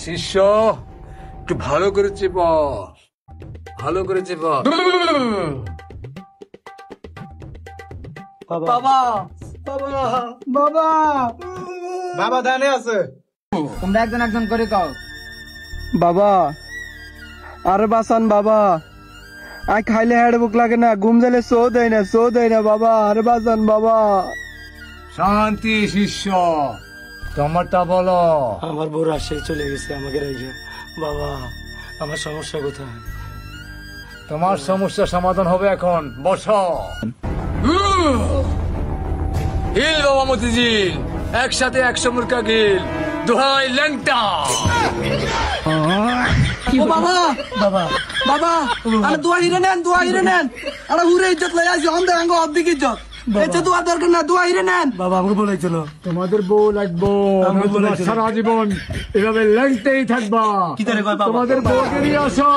শিষ্য একটু ভালো করে চেপ, ভালো করে চেপ। বাবা বাবা বাবা বাবা ধানে আছে। তোমরা একজন একজন করে কও। বাবা আরে বাসান বাবা, আই খাইলে হেড বুক লাগে না, ঘুম যাইলে সো দেয় না বাবা, আরে বাসান বাবা। শান্তি শিষ্য, তোমারটা বলো। আমার বউ রাজশাহী চলে গেছে আমাকে রেখে। বাবা আমার সমস্যা কোথায়? তোমার সমস্যা সমাধান হবে এখন, বসো। হিল বাবা মতিঝিল, একসাথে 100 মুরকা গিল, দোহাই ল্যাংটা। বাবা বাবা বাবা, আরে দোয়া হিরে নেন, আরে হুরে ইজ্জত লই আসি, আমাদের আঙ্গ অর্ধেক ইজ্জত। এটা দোয়া দরকার না, দোয়া হিরে নেন। বাবা আমাকে বলেছিল তোমাদের বউ লাগবো, সারা জীবন এভাবে ল্যাংটেই থাকবা। কি করে কয় বাবা? তোমাদের বউকে নিয়ে আসো।